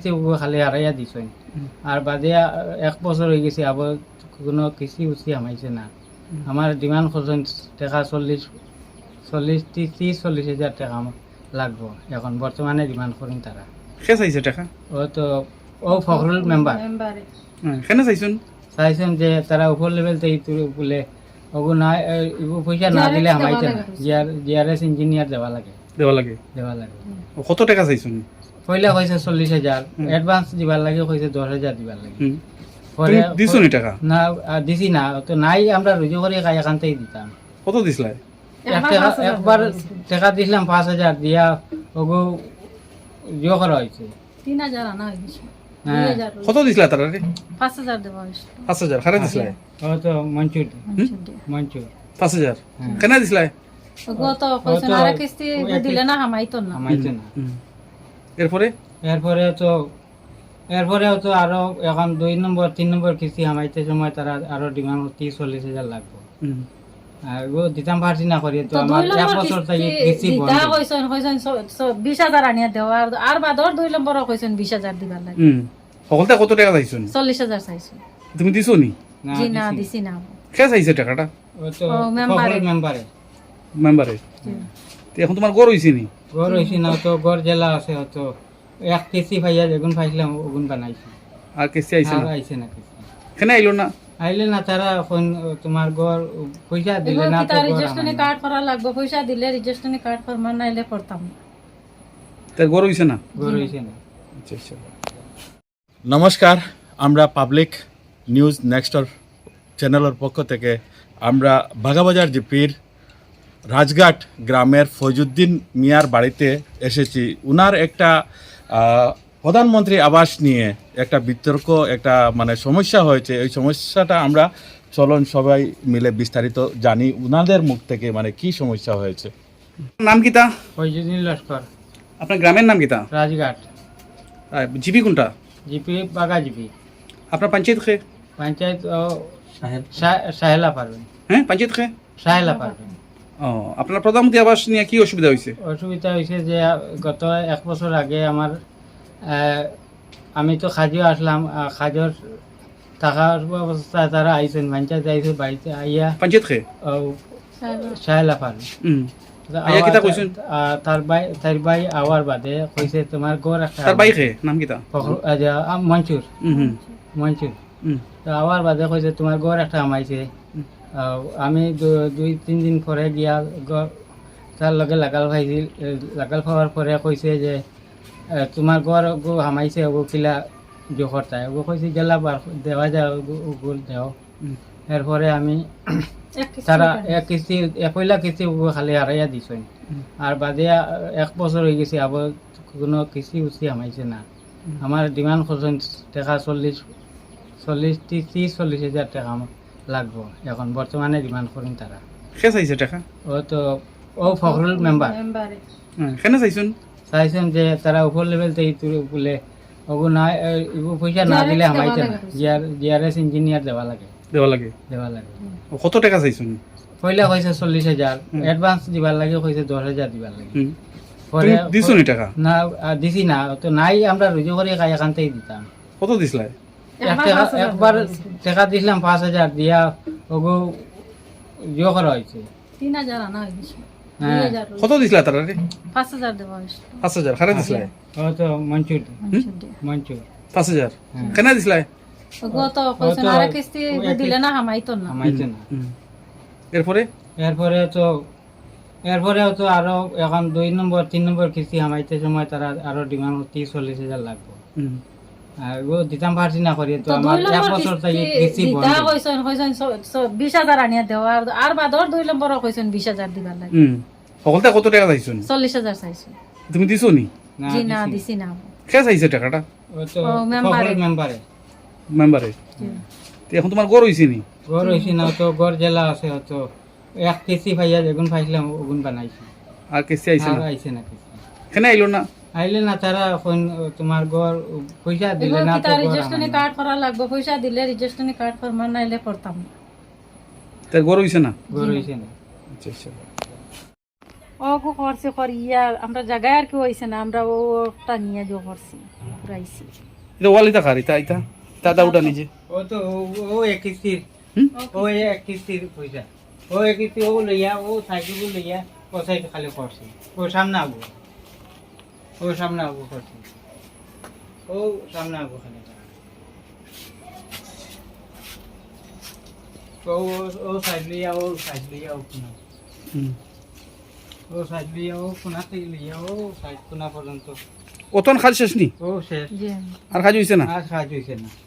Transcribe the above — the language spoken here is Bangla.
কিস্তি খালি হারাইয়া দিছেন আর বাদে 1 বছর হয়ে গেছে আবার কোনো কিস্তি উস্তি আমাইছে না। আমার ডিমান্ড করছেন টাকা 40,000 টাকা আমার লাগবো এখন বর্তমানে ডিমান্ড করেন তারা। কে চাইছে টাকা? ও তো ও ফখরুল মেম্বার কেন চাইছেন? চাইছেন যে তারা উপর লেভেল থেকে বলে ওগো না পয়সা না দিলে আমাইছে না। জিআরএস ইঞ্জিনিয়ার দেওয়া লাগে। ও কত টাকা চাইছেন? পয়লা কইছে 40,000 অ্যাডভান্স দিবার লাগে, কইছে 10,000 দিবার লাগে। তুমি দিছো নি টাকা? না দিছি না, তো নাই আমরা রুজু করে খাই এখান থেকে দিতাম। কত দিছলাই? একবার টাকা দিছিলাম 5,000 দিয়া ওগো জিও করা হয়েছে 3,000 আনা হয়েছে। হ্যাঁ। 2,000 কত দিছলা তারা রে? 5,000 দেওয়া হয়েছে। 5,000 হারে দিছলাই? ও তো মঞ্চুর 5,000 কেন দিছলাই? ওগো তো কইছেন আরে কিস্তি দিলে না হামাইতো না। আমাইছে না। এরপরে এরপরেও তো আরো এখন 2 নম্বর 3 নম্বর কিস্তি হামাইতে সময় তারা আরো ডিমান্ড 30-40,000 লাগবে। আর ও দিতাম পারছি না করি, তো আমার 1 বছর থেকে কিস্তি বন্ধ। দিতা কইছেন 20,000 আনিয়া দেওয়া আর বাদর 2 নম্বর কইছেন 20,000 দিবার লাগে। সকলতে কত টাকা চাইছেন? 40,000 চাইছে। তুমি দিছো নি? জি না দিছি না। কে চাইছে টাকাটা? ও তো মেম্বারে মেম্বারে। তো এখন তোমার গড় হইছে নি? ঘর হয়েছি না, তো ঘর জেলা আছে, তো 1 কেসি ভাইয়া যেগুন পাইছিলাম ওগুন বানাইছি। আর কেসি আইছে আর না? আইছে না কিস্তি। কেন আইলো না? আইলে না তারা এখন তোমার ঘর পয়সা দিলে এগুলো না, কি তো তার ঘর রেজিস্ট্রেশনে আমার কার্ড করা লাগবে, পয়সা দিলে রেজিস্ট্রেশনে কার্ড ফরমান নাইলে করতাম না। তার গড় হইছে না? ঘর হয়েছে না। আচ্ছা। নমস্কার, আমরা পাবলিক নিউজ নেক্সটর চ্যানেলের পক্ষ থেকে আমরা বাগাবাজার জিপির রাজঘাট গ্রামের ফয়জুদ্দিন মিয়ার বাড়িতে এসেছি। উনার একটা প্রধানমন্ত্রী আবাস নিয়ে একটা বিতর্ক, একটা মানে সমস্যা হয়েছে। এই সমস্যাটা আমরা চলুন সবাই মিলে বিস্তারিত জানি উনাদের মুখ থেকে, মানে কি সমস্যা হয়েছে। নাম কিতা? ফয়জুদ্দিন লস্কর, আপনার গ্রামের নাম কিতা? রাজঘাট। জিপি কোনটা? জিপি বাগা জিপি। আপনার পঞ্চায়েত খে? পঞ্চায়েত সাহেলা পারবেন। হ্যাঁ, পঞ্চায়েত খে? সাহেলা পারবেন। ও, আপনার প্রধানমন্ত্রী আবাস নিয়ে কি অসুবিধা হয়েছে? অসুবিধা হয়েছে যে গত 1 বছর আগে আমার আমি তো খাজিও আসলাম, খাজর থাকার অবস্থায় তারা আইসেন, পঞ্চায়েত আইসে বাড়িতে আইয়া পঞ্চায়েত খে? সাহেলা পারবেন। আইয়া কিতা কইছেন? তার ভাই আওয়ার বাদে কইছে তোমার ঘর একটা। তার ভাই খে নাম কিতা? মঞ্চুর। হুম। তো আওয়ার বাদে কইছে তোমার ঘর একটা আমাইছে। আমি 2-3 দিন পরে গিয়া তার লগে লাগাল পাওয়ার পরে কইছে যে তোমার ঘর হামাইছে ওগো কিলা জোখরতায় ওগো কইছে গেলা দেওয়া যায় ওগো দেও। এরপরে আমি তারা পয়লা কিস্তি ওগো খালি হারাইয়া দিছেন আর বাদে 1 বছর হয়ে গেছে আবার কোনো কিস্তি উস্তি হামাইছে না। আমার ডিমান্ড করছেন টাকা 40,000 টাকা আমার লাগবো এখন বর্তমানে ডিমান্ড করেন তারা। কে চাইছে টাকা? ও ফখরুল মেম্বার কেন চাইছেন? চাইছেন যে তারা উপর লেভেল থেকে বলে ওগো না পয়সা না দিলে আমাইছে না। জিআরএস ইঞ্জিনিয়ার দেওয়া লাগে। ও কত টাকা চাইছেন? পয়লা কইছে 40,000 অ্যাডভান্স দিবার লাগে, কইছে 10,000 দিবার লাগে। তুমি দিছো নি টাকা? না দিছি না, তো নাই আমরা রুজু করে খাই এখান থেকে দিতাম। কত দিছলাই? একবার টাকা দিছিলাম 5,000 দিয়া ওগো জিও করা হয়েছে 3,000 আনা হয়েছে। হ্যাঁ। 2,000 কত দিছলা তারা রে? 5,000 দেওয়া হয়েছে। 5,000 হারে দিছলাই? ও তো মঞ্চুর 5,000 কেন দিছলাই? ওগো তো কইছেন আরে কিস্তি দিলে না হামাইতো না। আমাইছে না। এরপরেও তো আরো এখন 2 নম্বর 3 নম্বর কিস্তি হামাইতে সময় তারা আরো ডিমান্ড 30-40,000 লাগবে। আর ও দিতাম পারছি না করি, তো আমার 1 বছর থেকে কিস্তি বন্ধ। দিতা কইছেন 20,000 আনিয়া দেওয়া আর বাদর 2 নম্বর কইছেন 20,000 দিবার লাগে। সকলতে কত টাকা চাইছেন? 40,000 চাইছে। তুমি দিছো নি? জি না দিছি না। কে চাইছে টাকাটা? ও তো মেম্বারে। মেম্বারে। তো এখন তোমার গড় হইছে নি? ঘর হয়েছি না, তো ঘর জেলা আছে, তো 1 কেসি ভাইয়া যেগুন পাইছিলাম ওগুন বানাইছি। আর কেসি আইছে আর না? আইছে না কিস্তি। কেন আইলো না? আইলে না তারা এখন তোমার ঘর পয়সা দিলে এগুলো না, কি তো তার ঘর রেজিস্ট্রেশনে আমার কার্ড করা লাগবে, পয়সা দিলে রেজিস্ট্রেশনে কার্ড ফরমান নাইলে করতাম না। তার গড় হইছে না? ঘর হয়েছে না। আচ্ছা। ওগো করছে করিয়া আমরা জায়গায় আর কি হইছে না আমরা ওটা নিয়ে যে করছি পুরাইছি এটা ওয়ালিতা খার ইতা ইতা দাদা উঠা নিজে ও তো ও এক কিস্তির হুম? ও এক কিস্তির পয়সা ও এক কিস্তি ও লইয়া ও সাইকেল লইয়া ও সাইকেল খালি করছে ও সামনে আবু করছে ও সামনে আবু খালি ও সাইড লইয়া ও কোনা হুম। ও সাইড লইয়া ও কোনা থেকে লইয়া ও সাইড কোনা পর্যন্ত অতন খাল শেষ নি ও শেষ যে আর খাজ হইছে না আর সাহায্য হয়েছে না